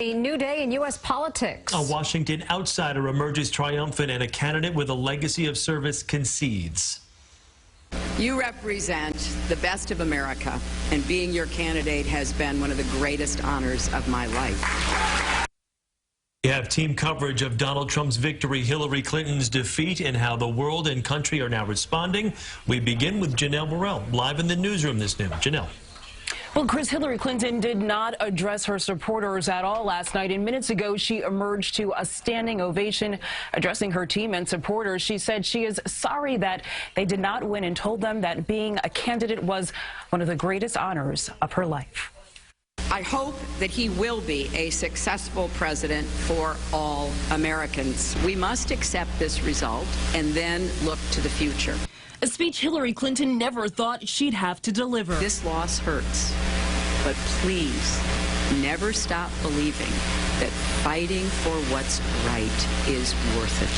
A new day in U.S. politics. A Washington outsider emerges triumphant and a candidate with a legacy of service concedes. You represent the best of America, and being your candidate has been one of the greatest honors of my life. We have team coverage of Donald Trump's victory, Hillary Clinton's defeat, and how the world and country are now responding. We begin with Janelle Burrell, live in the newsroom this noon. Janelle. Well, Chris, Hillary Clinton did not address her supporters at all last night. And minutes ago, she emerged to a standing ovation. Addressing her team and supporters, she said she is sorry that they did not win and told them that being a candidate was one of the greatest honors of her life. I hope that he will be a successful president for all Americans. We must accept this result and then look to the future. A speech Hillary Clinton never thought she'd have to deliver. This loss hurts, but please never stop believing that fighting for what's right is worth it.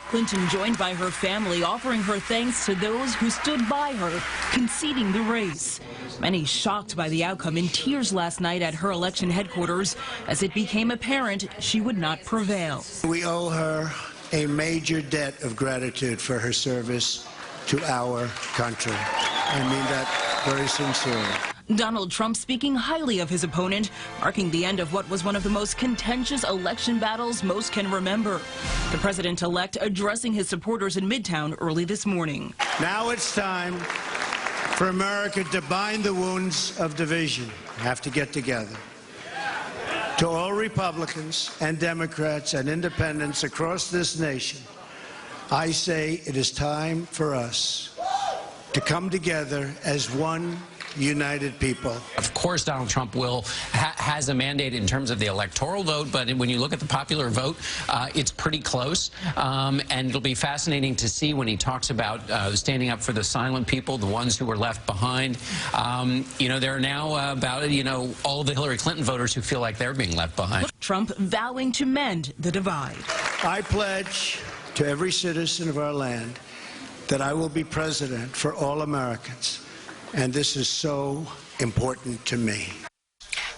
Clinton joined by her family, offering her thanks to those who stood by her, conceding the race. Many shocked by the outcome, in tears last night at her election headquarters as it became apparent she would not prevail. We owe her a major debt of gratitude for her service to our country. I mean that very sincerely. Donald Trump speaking highly of his opponent, marking the end of what was one of the most contentious election battles most can remember. The president-elect addressing his supporters in Midtown early this morning. Now it's time for America to bind the wounds of division. We have to get together. To all Republicans and Democrats and independents across this nation, I say it is time for us to come together as one united people. Of course, Donald Trump has a mandate in terms of the electoral vote, but when you look at the popular vote, it's pretty close. And it'll be fascinating to see when he talks about standing up for the silent people, the ones who were left behind. There are now about, all the Hillary Clinton voters who feel like they're being left behind. Trump vowing to mend the divide. I pledge to every citizen of our land that I will be president for all Americans. And this is so important to me.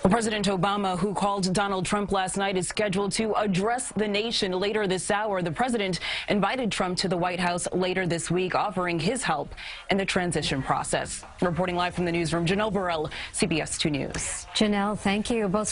Well, President Obama, who called Donald Trump last night, is scheduled to address the nation later this hour. The president invited Trump to the White House later this week, offering his help in the transition process. Reporting live from the newsroom, Janelle Burrell, CBS 2 News. Janelle, thank you. Both